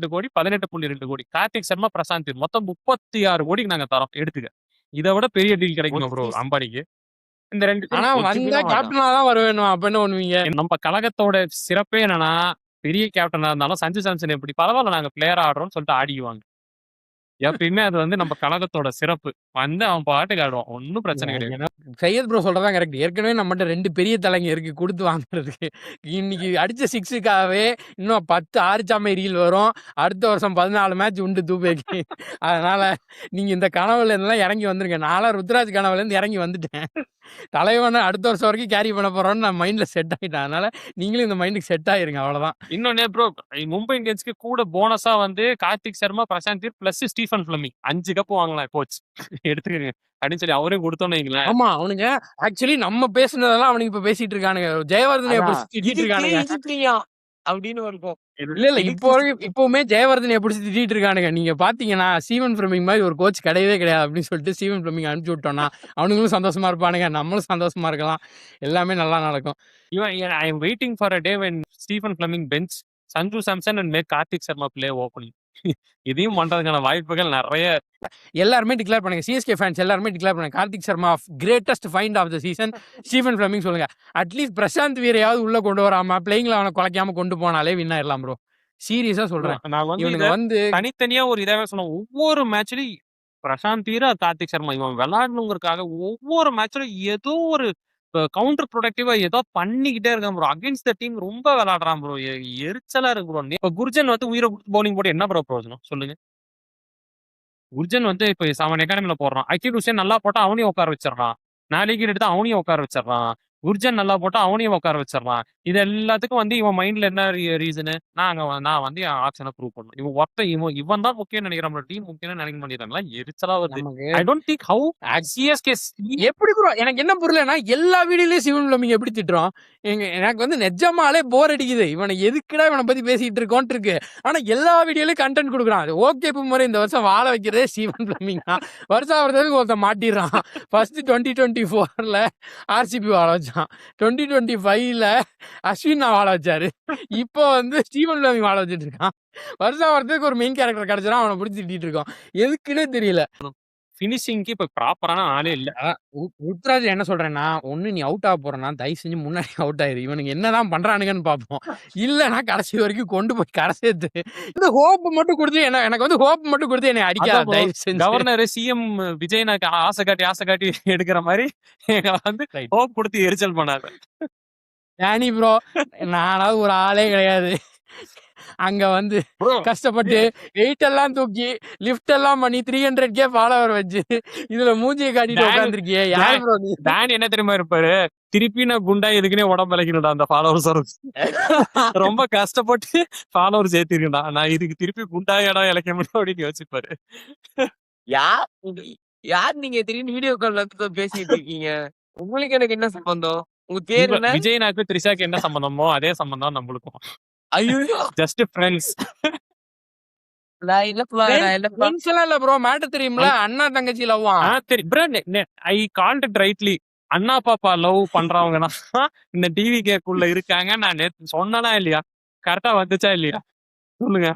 கோடி 18.2 கோடி கார்த்திக் சர்மா பிரசாந்த் மொத்தம் 36 கோடிக்கு நாங்க தரோம் எடுத்துக்க இதை விட பெரிய டீல் கிடைக்குமா ப்ரோ அம்பானிக்கு இந்த ரெண்டு ஆனா வந்தா கேப்டனா தான் வருவேணும் அப்ப என்ன பண்ணுவீங்க நம்ம கழகத்தோட சிறப்பே என்னன்னா பெரிய கேப்டனா இருந்தாலும் சஞ்சு சாம்சன் எப்படி பரவாயில்ல நாங்க பிளேயர் ஆடுறோம்னு சொல்லிட்டு ஆடிக்குவாங்க எப்பயுமே அது வந்து நம்ம கழகத்தோட சிறப்பு வந்து அவன் பாட்டுக்கு ஆடுவான் ஒன்னும் பிரச்சனை கிடையாது சையத் ப்ரோ சொல்றதா கரெக்ட் ஏற்கனவே நம்மகிட்ட 2 பெரிய தலைங்க இருக்கு கொடுத்து வாங்குறதுக்கு இன்னைக்கு அடிச்ச 6க்காகவே இன்னும் 10 ஆறுச்சாமை ரீல் வரும் அடுத்த வருஷம் 14 மேட்ச் உண்டு தூபேக்கு அதனால நீங்க இந்த கனவுல இருந்தெல்லாம் இறங்கி வந்துருங்க நாளா ருத்ராஜ் கனவுல இருந்து இறங்கி வந்துட்டேன் தலைவனை அடுத்த வருஷம் வரைக்கும் கேரி பண்ண போறோம்னு நான் மைண்ட்ல செட் ஆயிட்டேன் அதனால நீங்களும் இந்த மைண்டுக்கு செட் ஆயிருங்க அவ்வளவுதான் இன்னொன்னு ப்ரோ மும்பை இந்தியன்ஸ்க்கு கூட போனஸா வந்து Karthik Sharma Prashant plus Stephen Fleming 5 cup வாங்கலாம் கோச் எடுத்துக்கங்க அப்படின்னு சொல்லி அவரே கொடுத்தோன்னு வைங்களேன் ஆமா அவனுங்க ஆக்சுவலி நம்ம பேசுனதெல்லாம் அவனுக்கு இப்ப பேசிட்டு இருக்கானுங்க ஜெயவர்தனை எப்படி திட்டிட்டு இருக்கானுங்க அப்படின்னு இருக்கும் இல்ல இப்போ இப்பவுமே ஜெயவர்தன் எப்படி திட்டிட்டு இருக்கானுங்க நீங்க பாத்தீங்கன்னா ஸ்டீவன் ஃபிளமிங் மாதிரி ஒரு கோச் கிடையவே கிடையாது அப்படின்னு சொல்லிட்டு ஸ்டீவன் ஃபிளமிங் அனுப்பிச்சு விட்டோம்னா அவனுங்களும் சந்தோஷமா இருப்பானுங்க நம்மளும் சந்தோஷமா இருக்கலாம் எல்லாமே நல்லா நடக்கும் இவன் I am waiting for a day when Stephen Fleming bench Sanju Samson and make Karthik Sharma play opening இதையும் பண்றதுக்கான வாய்ப்புகள் நிறைய எல்லாருமே டிக்ளேர் பண்ணுங்க சிஎஸ்கே ஃபேன்ஸ் எல்லாருமே டிக்ளேர் பண்ணுங்க Karthik Sharma greatest find of the season Stephen Fleming சொல்லுங்க அட்லீஸ்ட் பிரசாந்த் வீரையாவது உள்ள கொண்டு வராம பிளேயிங்ல அவனை குலைக்காம கொண்டு போனாலே வின் ஆயிடலாம் ப்ரோ சீரியஸா சொல்றேன் நான் வந்து இவனுங்க வந்து தனித்தனியா ஒரு இதாவே சொன்னேன் ஒவ்வொரு மேட்ச்லயும் பிரசாந்த் வீரா கார்த்திக் சர்மா இவன் விளையாடணுங்கிறதுக்காக ஒவ்வொரு மேட்ச்லயும் ஏதோ ஒரு கவுண்டர் ப்ரொடக்டிவா ஏதோ பண்ணிக்கிட்டே இருக்கான் ப்ரோ அகைன்ஸ்ட் த டீம் ரொம்ப விளையாடுறான் ப்ரோ எரிச்சலா இருக்கு ப்ரோ இப்ப குர்ஜன் வந்து உயிரை பவுலிங் போட்டு என்ன ப்ரோ பிரயோஜனம் சொல்லுங்க குர்ஜன் வந்து இப்ப 7 அகாடமில போடுறான் அகில் ஹுசேன் நல்லா போட்டா அவனையும் உட்கார வச்சிடறான் நாளைக்கு எடுத்து அவனையும் உட்கார வச்சிடறான் குர்ஜன் நல்லா போட்டா அவனையும் உட்கார வச்சிடறான். இது எல்லாத்துக்கும் வந்து இவன் மைண்ட்ல என்ன ரீசனு, நான் வந்து என் ஆக்ஷனை ப்ரூவ் பண்ணணும். இவன் தான் முக்கியம் நினைக்கிறான், டீம் முக்கியம் நினைக்க மாட்டேங்கிறாங்களா, எரிச்சலா வருது. நமக்கு I don't think how CSK எப்படி ப்ரோ எனக்கு என்ன புரியலன்னா எல்லா வீடியோலயும் சிவன் பிளமிங் எப்படி திட்டுறோம் எனக்கு வந்து நிஜமாலே போர் அடிக்குது இவனை எதுக்குடா இவனை பத்தி பேசிட்டு இருக்கோன்ட்டு இருக்கு ஆனா எல்லா வீடியோலயும் கண்டென்ட் கொடுக்குறான் அது ஓகே இப்போ முறை இந்த வருஷம் வாழ வைக்கிறதே சிவன் பிளமிங் தான் வருஷம் வருஷத்துக்கு ஒருத்தன் மாட்டிடுறான் ஃபர்ஸ்ட் 2024ல ஆர்சிபி வாழ வச்சான் 2025ல அஸ்வின் வாழ வச்சாரு இப்போ வந்து ஸ்டீவன் பிளமிங் வாழ வச்சுட்டு இருக்கான் வருஷம் வருஷத்துக்கு ஒரு மெயின் கேரக்டர் கிடைச்சிடும் அவனை பிடிச்சி திட்டிட்டு இருக்கோம் எதுக்குன்னே தெரியல ஃபினிஷிங்க்கு இப்ப ப்ராப்பரான ஆளே இல்ல. ருத்ராஜ் என்ன சொல்றேன்னா ஒண்ணு நீ அவுட் ஆக போறனா தயவு செஞ்சு முன்னாடி அவுட் ஆயிரு இவனுக்கு என்னதான் பண்றானுங்கன்னு பாப்போம் இல்லன்னா கடைசி வரைக்கும் கொண்டு போய் கரை சேர்த்து இந்த ஹோப் மட்டும் கொடுத்து எனக்கு வந்து ஹோப் மட்டும் கொடுத்து என்னை அடிக்காத தயவு செஞ்சு கவர்னர் சிஎம் விஜயனுக்கு ஆசை காட்டி எடுக்கிற மாதிரி வந்து ஹோப் கொடுத்து எரிச்சல் பண்ணாரு. டேனி ப்ரோ நானாவது ஒரு ஆளே கிடையாது அங்க வந்து கஷ்டப்பட்டு வெயிட் எல்லாம் தூக்கி லிஃப்ட் எல்லாம் பண்ணி 300K ஃபாலோவர் வச்சு இதுல மூஞ்சியை காட்டிட்டு உட்காந்துருக்கியே யார் ப்ரோ நீ டேன் என்ன தெரியுமா இருப்பாரு திருப்பி நான் குண்டா இதுக்குன்னே உடம்பு விளக்கிடா அந்த ஃபாலோவர்ஸ் ரொம்ப கஷ்டப்பட்டு ஃபாலோவர் சேர்த்திருக்கா நான் இதுக்கு திருப்பி குண்டா இடம் இழைக்க முடியும் அப்படின்னு யோசிப்பாரு. யார் நீங்க திடீர்னு வீடியோ கால்ல பேசிட்டு இருக்கீங்க உங்களுக்கு எனக்கு என்ன சம்பந்தம் உங்க பேர் என்ன விஜயனாக்கு த்ரிஷாக்கு என்ன சம்பந்தமோ அதே சம்பந்தம் நம்மளுக்கும். ஐயோ ஜஸ்ட் ஃப்ரெண்ட்ஸ். இல்ல ப்ரோ மேட்டர் தெரியும்ல அண்ணா தங்கச்சி லவ்வா ஐ கால்ட் இட் ரைட்லி அண்ணா பாப்பா லவ் பண்றவங்கன்னா இந்த டிவி கேக்குள்ள இருக்காங்க. நான் நேத்து சொன்னனா இல்லையா கரெக்டா வந்துச்சா இல்லையா சொல்லுங்க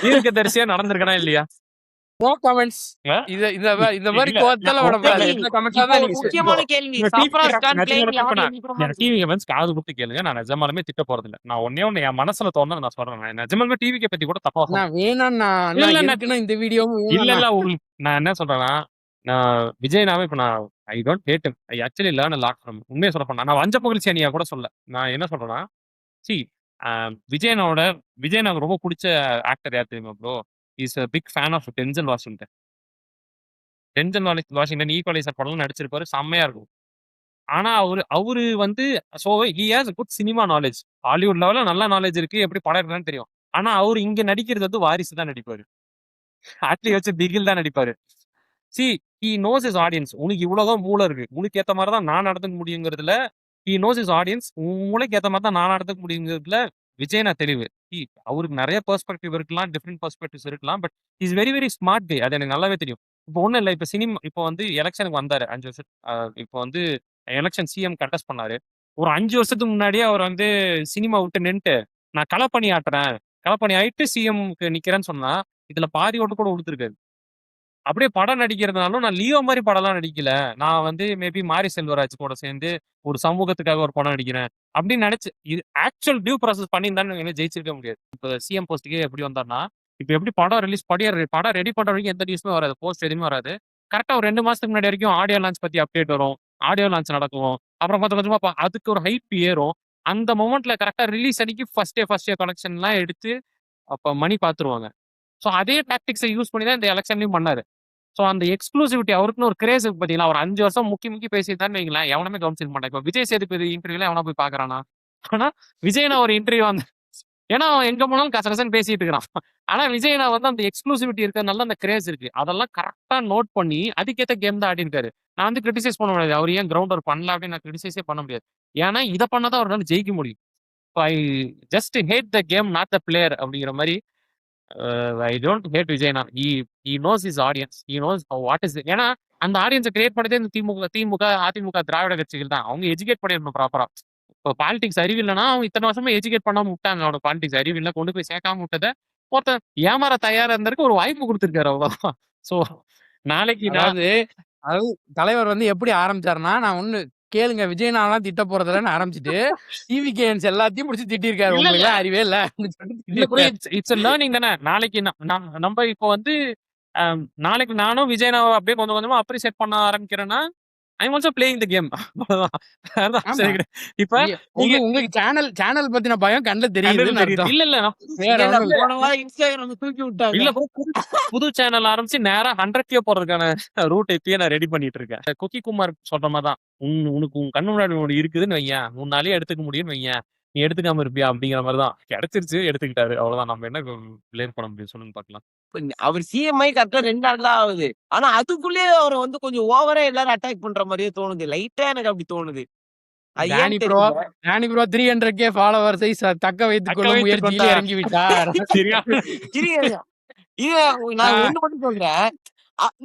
தீர்க்க தரிசியா நடந்திருக்கனா இல்லையா நோ கமெண்ட்ஸ் இந்த மாதிரி கோத்தல வரக்கூடாது இந்த கமெண்ட்ஸ் தான் நீங்க முக்கியமான கேள்வி டிவி கேம்ஸ் காது கொடுத்து கேளுங்க. நான் நிஜமாலுமே திட்ட போறது இல்ல. நான் ஒண்ணு என் மனசுல தோணுது நான் சொல்றேன். நான் நிஜமாலுமே டிவி பத்தி கூட தப்பா நான் வேணாம்னா இந்த வீடியோவும் இல்ல உங்களுக்கு நான் என்ன சொல்றேன்னா நான் விஜய்னாவே இப்ப நான் ஐ don't had him. I actually learn a lot from him. உண்மையை சொல்ல போனா நான் வஞ்ச புகழ்ச்சி அணியா கூட சொல்ல. நான் என்ன சொல்றேன்னா விஜய் எனக்கு ரொம்ப பிடிச்ச ஆக்டர் யார் தெரியுமா bro? Is a big fan of tensile Washington. Tensile Washington equaliser படம்லாம் நடிச்சிருப்பாரு, செம்மையா இருக்கும். ஆனா அவரு வந்து he has a good cinema knowledge. Hollywood லெவல்ல நல்ல நாலேஜ் இருக்கு, எப்படி படம் எடுக்கலாம்னு தெரியும். ஆனா அவரு இங்க நடிக்கிறது வந்து வாரிசு தான் நடிப்பாரு, ஆட்லி வச்சு பிகில் தான் நடிப்பாரு. he knows his audience. உனக்கு இவ்வளவுதான் மூளை இருக்கு, உனக்கு ஏத்த மாதிரி தான் நான் நடந்துக்க முடியுங்கிறதுல he knows his audience. மூளைக்கு ஏத்த மாதிரி தான் நான் நடந்துக்க முடியுங்கிறதுல விஜய் நான் தெளிவு. அவருக்கு நிறைய பெர்ஸ்பெக்டிவ் இருக்கலாம், டிஃப்ரெண்ட் பெர்ஸ்பெக்டிவ்ஸ் இருக்கலாம். But is very very smart guy. அது எனக்கு நல்லாவே தெரியும். இப்போ ஒன்றும் இல்லை, இப்போ வந்து எலெக்ஷனுக்கு வந்தாரு 5 வருஷம். இப்போ வந்து எலெக்ஷன் சிஎம் கண்டெஸ்ட் பண்ணாரு. ஒரு 5 வருஷத்துக்கு முன்னாடியே அவர் வந்து சினிமா விட்டு நின்றுட்டு நான் களப்பணி ஆட்டுறேன், களப்பணி ஆயிட்டு சிஎம்க்கு நிக்கிறேன்னு சொன்னா இதுல பாதி ஓட்டு கூட கொடுத்துருக்காரு. அப்படியே படம் நடிக்கிறதுனாலும் நான் லியோ மாதிரி படம்லாம் நடிக்கல, நான் வந்து மேபி மாரி செல்வராஜ் கூட சேர்ந்து ஒரு சமூகத்துக்காக ஒரு படம் நடிக்கிறேன் அப்படின்னு நினைச்சு இது ஆக்சுவல் டியூ ப்ராசஸ் பண்ணியிருந்தான்னு ஜெயிச்சிருக்க முடியாது. இப்போ சிஎம் போஸ்ட்டுக்கே எப்படி வந்தார்னா இப்போ எப்படி படம் ரிலீஸ் படம் ரெடி பண்ற வரைக்கும் எந்த நியூஸுமே வராது, போஸ்ட் எதுவுமே வராது. கரெக்டா ஒரு 2 மாசத்துக்கு முன்னாடி வரைக்கும் ஆடியோ லான்ச் பத்தி அப்டேட் வரும், ஆடியோ லான்ச் நடக்கும். அப்புறம் கொஞ்சமா அதுக்கு ஒரு ஹைப் ஏறும். அந்த மொமெண்ட்ல கரெக்டா ரிலீஸ் அன்னைக்கு ஃபர்ஸ்ட் டே கலெக்ஷன்லாம் எடுத்து அப்ப மணி பார்த்துருவாங்க. ஸோ அதே டாக்டிக்ஸை யூஸ் பண்ணி தான் இந்த எலெக்ஷன்லையும் பண்ணாரு. ஸோ அந்த எக்ஸ்க்ளூசிவிட்டி அவருக்குன்னு ஒரு கிரேஸ் இருக்கு பார்த்தீங்களா. ஒரு 5 வருஷம் முக்கி பேசியிருந்தான்னு வைங்களேன், எவனுமே கவனிச்சிருக்க மாட்டாங்க. இப்போ விஜய் சேதுபதி இன்டர்வியூல எவனா போய் பாக்குறானா? ஆனா விஜய்னா ஒரு இன்டர்வியூ வந்து ஏன்னா அவன் எங்க போனாலும் கசகசன்னு பேசிட்டு இருக்கிறான். ஆனா விஜய்னா வந்து அந்த எக்ஸ்க்ளூசிவிட்டி இருக்கிறதுனால அந்த கிரேஸ் இருக்கு. அதெல்லாம் கரெக்டா நோட் பண்ணி அதுக்கேற்ற கேம் தான் ஆடி இருக்காரு. நான் வந்து கிரிட்டிசைஸ் பண்ண முடியாது, அவர் ஏன் கிரவுண்ட் ஒர்க் பண்ணல அப்படின்னு நான் கிரிட்டிசைஸே பண்ண முடியாது. ஏன்னா இதை பண்ணாதான் அவரால் ஜெயிக்க முடியும். I just hate the game not the player அப்படிங்கிற மாதிரி. ஐ டோன்ட் ஹேட் விஜய்னா. he knows his audience, he knows what is it. ஏன்னா அந்த ஆடியன்ஸை கிரியேட் பண்ணதே இந்த திமுக அதிமுக திராவிட கட்சிகள் தான். அவங்க எஜுகேட் பண்ணிடணும் ப்ராப்பரா. இப்போ பாலிடிக்ஸ் அறிவு இல்லைன்னா அவங்க இத்தனை வருஷமா எஜுகேட் பண்ணாம விட்டாங்க. அவனோட பாலிடிக்ஸ் அறிவு இல்லை, கொண்டு போய் சேர்க்காம விட்டதை ஒருத்தர் ஏமாற தயாரா இருந்திருக்கு, ஒரு வாய்ப்பு கொடுத்துருக்காரு அவ்வளவுதான். ஸோ நாளைக்கு அதாவது தலைவர் வந்து எப்படி ஆரம்பிச்சாருன்னா நான் ஒண்ணு கேளுங்க விஜயனாலாம் திட்ட போறதுலன்னு ஆரம்பிச்சுட்டு டிவி கேம்ஸ் எல்லாத்தையும் முடிச்சு திட்டிருக்காரு. உங்களுக்கு அறிவே இல்ல இட்ஸ் லேர்னிங் தானே. நாளைக்கு நம்ம இப்போ வந்து நாளைக்கு நானும் விஜயனாவை அப்படியே கொஞ்சம் கொஞ்சமா அப்ரிசியேட் பண்ண ஆரம்பிக்கிறேன்னா I am also playing the game. அவ்வளவுதான். வேற ஆமா. ஆப்ஷனே கிடையாது. இப்ப நீங்க உங்களுக்கு சேனல் பத்தின பயம் கண்ணுல கண்ணுல தெரியுதுன்னு தெரியுது. அர்த்தம். இல்ல, இல்ல. வேற இல்ல ஒண்ணும் இல்ல. போன வாரம் இன்ஸ்டாகிராம் தூக்கி விட்டாங்க. இல்ல ப்ரோ. புது சேனல் ஆரம்பிச்சு நேரா 100K போறதுக்கான ரூட் இப்பயே நான் ரெடி பண்ணிட்டு இருக்கேன். குக்கி குமார் சொல்ற மாரி தான். உனக்கு உன் கண்ணு முன்னாடி ஒண்ணு இருக்குதுன்னு வையேன், உன்னாலயே எடுத்துக்க முடியும்னு வையேன், நீ எடுத்துக்காம இருப்பியா? அப்படிங்கிற மாரி தான். கிடைச்சிருச்சு, எடுத்துக்கிட்டாரு. அவ்வளவுதான். நம்ம என்ன பிளேம் பண்ண முடியும் சொல்லுங்க பார்க்கலாம். அவர் சிஎம் ஆயி கரெக்டா 2 நாள் தான் ஆகுது. ஆனா அதுக்குள்ளயே அவர வந்து கொஞ்சம் ஓவரா எல்லாரும் அட்டாக் பண்ற மாரியே தோணுது. லைட்டா எனக்கு அப்படி தோணுது. அது டேனி ஏன்னு ப்ரோ தெரியல. டேனி ப்ரோ 300K ஃபாலோவர்ஸை தக்க வைத்துக் கொள்ளும் வைத்துக் முயற்சியில் கொண்டார். இறங்கி விட்டார். சரியா? இருங்க. நான் ஒண்ணு மட்டும் சொல்றேன்.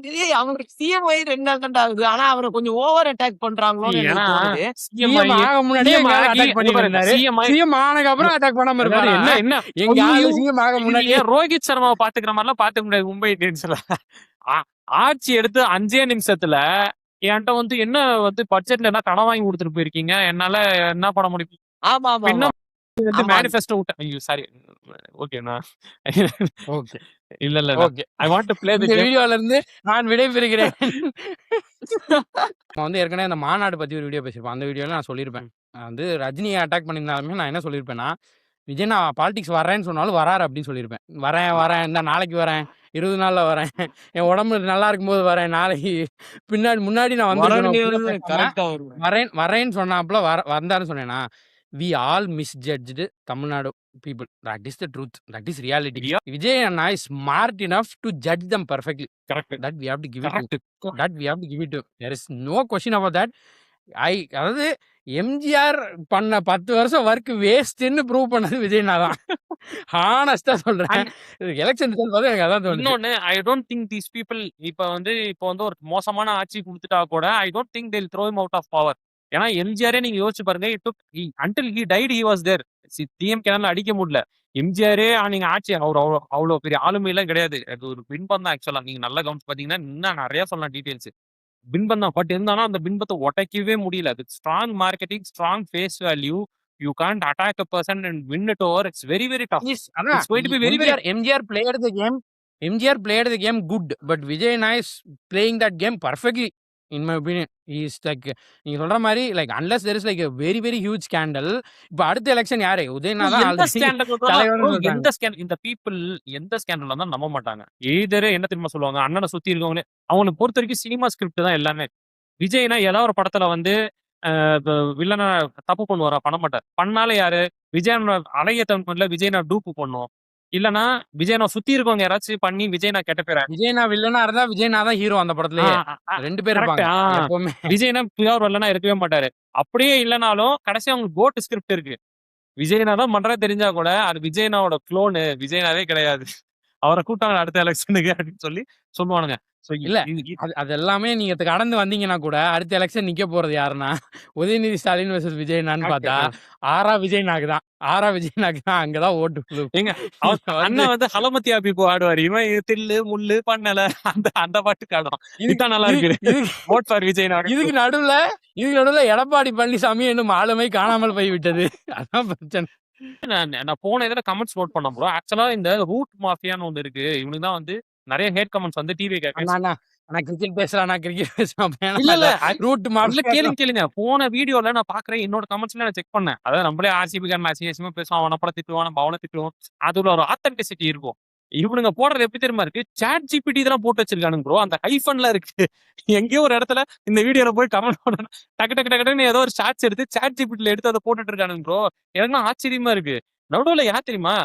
டேய் அவருக்கு சிஎம் ஆயி 2 நாள் தான்டா ஆகுது. ஆனா அவர கொஞ்சம் ஓவர் அட்டாக் பண்றாங்களோன்னு ஏன்னா எனக்கு தோணுது. சிஎம் சிஎம் ஆக முன்னாடியே சிஎம் எங்கயாவது ஆகி அட்டாக் இங்க பண்ணிட்டு பாருங்க. இருந்தாரு. சிஎம் ஆகி சிஎம் ஆனதுக்கு அப்புறம் அட்டாக் பண்ணாம அதாவது இருப்பாரா? என்ன என்ன எங்க ஆளு ஐயோ, சிஎம் ஆக இது முன்னாடியே நீங்க ரோஹித் சர்மாவை பாத்துக்கிற மாதிரிலாம் பாத்துக்க முடியாது மும்பை இந்தியன்ஸ்ல. ஆட்சி எடுத்து 5 நிமிஷத்துல என்கிட்ட வந்து என்ன வந்து பட்ஜெட்ல என்ன கடன் வாங்கி கொடுத்துட்டு போயிருக்கீங்க, என்னால என்ன பண்ண முடியும்? ஆமா, ஆமா, என்ன ஆமா. வந்து ஆமா. மேனிஃபெஸ்டோ விட்டேன். ஐயோ சாரி. ஓகே நான் ஓகே இல்ல இல்ல okay I want to play the இந்த கேம். வீடியோல இருந்து நான் விடைபெறுகிறேன். நான் வந்து ஏற்கனவே அந்த மாநாடு பத்தி ஒரு வீடியோ பேசியிருப்பேன். அந்த வீடியோல நான் சொல்லியிருப்பேன். நான் வந்து ரஜினியை அட்டாக் பண்ணியிருந்தாலுமே நான் என்ன சொல்லியிருப்பேன்னா, விஜய் நான் பாலிடிக்ஸ் வரேன்னு சொன்னாலும் வராரு அப்படின்னு சொல்லியிருப்பேன். வரேன் இந்த நாளைக்கு வரேன், 20 நாள்ல வரேன், என் உடம்பு நல்லா இருக்கும்போது வரேன், நாளைக்கு முன்னாடி நான் வந்து கரெக்டா வருவேன். வரேன்னு சொன்னாப்புல வந்தாருன்னு சொன்னேன்னா, we all misjudged Tamil Nadu people. That is the truth. That is reality. Yeah. Vijay Anna is smart enough to judge them perfectly. Correct That we have to give it to. Correct. That we have to give it to. There is no question about that. அதாவது எம்ஜிஆர் பண்ண 10 வருஷம் work வேஸ்ட்ன்னு prove பண்ணது விஜய்னா தான். ஹானஸ்டா சொல்றேன். Election result பார்த்தா எனக்கு அதான் தோணுது. இன்னொன்னு I don't think these people இப்போ வந்து ஒரு மோசமான ஆட்சி கொடுத்துட்டா கூட I don't think they'll throw him out of power. ஏன்னா எம்ஜிஆரே நீங்க யோசிச்சு பாருங்க. until he died he was there. டிஎம்கேனால அடிக்க முடியல. எம்ஜிஆரே நீங்க ஆட்சி அவர் அவ்வளவு பெரிய ஆளுமையெல்லாம் கிடையாது. அது ஒரு பின்பம் தான் ஆக்சுவலா. நீங்க நல்லா கவனிச்சு பாத்தீங்கன்னா இன்னும் நிறைய சொல்லலாம் டீடைல்ஸ். பின்பம் தான். பட் இருந்தாலும் அந்த பின்பத்தை உடைக்கவே முடியல. அது strong marketing, strong face value. You can't attack a person and win it over. It's very very tough. Yes, அதான் It's going to be very very MGR played the game good, but Vijay Anna is playing that game perfectly. In my opinion, he is like நீங்க சொல்ற மாதிரி like unless there is like a very very huge scandal. இப்ப அடுத்த election யாரு? உதயனா தான் எந்த already scandal தலைவர்னு சொல்றாங்க. எந்த ஸ்கேண்டல் இந்த பீப்புள் எந்த ஸ்கேண்டல் தான் நம்ப மாட்டாங்க. எய்தர் என்ன தெரியுமா சொல்லுவாங்க, அண்ணனை சுத்தி இருக்கவங்க அவங்களை பொறுத்த வரைக்கும் சினிமா ஸ்கிரிப்ட் தான் எல்லாமே. விஜய்னா ஏதாவது ஒரு படத்துல வந்து வில்லனா தப்பு பண்ணுவாரா? பண்ண மாட்டார். பண்ணாலே யாரு? விஜயனோட அழகிய தமிழ்ல விஜயனா டூப்பு பண்ணும். இல்லனா விஜயனா சுத்தி இருக்கவங்க யாராச்சும் பண்ணி விஜயனா கெட்ட பேர விஜய்னா வில்லனா இருந்தா விஜய்னா தான் ஹீரோ அந்த படத்துலயே. 2 பேர் இருப்பாங்க எப்பவுமே. விஜய்னா பியூர் வில்லனா இருக்கவே மாட்டாரு. அப்படியே இல்லனாலும் கடைசி அவங்களுக்கு கோட் ஸ்கிரிப்ட் இருக்கு. விஜயனா தான் பண்றா தெரிஞ்சா கூட அது விஜயனாவோட குளோனு, விஜயனாவே கிடையாது. அவரை கூட்டாங்க அடுத்த எலெக்ஷனுக்கு அப்படின்னு சொல்லி சொல்லுவானுங்க. இல்ல அது எல்லாமே நீங்க கடந்து வந்தீங்கன்னா கூட அடுத்த எலெக்ஷன் நிக்க போறது யாருன்னா உதயநிதி ஸ்டாலின் வெர்சஸ் விஜயனான்னு பார்த்தா விஜயனாக்கு தான் அங்கதான் ஓட்டு எங்க அண்ணன் வந்து ஹலமத்தி ஆபிப்பு ஆடுவாரு. இவன் தில்லு முள்ளு பண்ணல அந்த பாட்டுக்கு ஆடும். இதுதான் நல்லா இருக்கு. ஓட் ஃபார் விஜயனா. இதுக்கு நடுவுல எடப்பாடி பழனிசாமி என்னும் ஆளுமை காணாமல் போய்விட்டது. அதான் பிரச்சனை. நான் போன இதுல கமெண்ட்ஸ் நோட் பண்ண ப்ரோ. ஆக்சுவலா இந்த ரூட் மாஃபியான்னு ஒண்ணு இருக்கு. இவனுக்கு தான் வந்து நிறைய ஹேட் கமெண்ட்ஸ் வந்து டிவி கிரிக்கெட் பேசுறேன். இல்ல ரூட் கேளுங்க. போன வீடியோல நான் பாக்குறேன் என்னோட கமெண்ட்ஸ்ல நான் செக் பண்ணேன். அதாவது நம்மளே ஆர்சிபி காரன் அசிங்கமா பேசுவான், அவனை படம் திட்டுவான், நம்ம அவனை திட்டுவோம். அதுல ஒரு ஆத்தென்டிசிட்டி இருக்கும். இவனுங்க போடுறது எப்படி தெரியுமா இருக்கு? சாட் ஜிபிடி தான் போட்டு வச்சிருக்கானுங்க ப்ரோ. அந்த ஹைஃபன்ல இருக்கு. எங்கேயோ ஒரு இடத்துல இந்த வீடியோல போய் கமெண்ட் பண்ணணும். டக்கு ஏதோ ஒரு ஷார்ட்ஸ் எடுத்து சாட் ஜிபிடில எடுத்து அதை போட்டுட்டு இருக்கானுங்க ப்ரோ. எனக்கு ஆச்சரியமா இருக்கு. நடுவுல யார் தெரியுமா?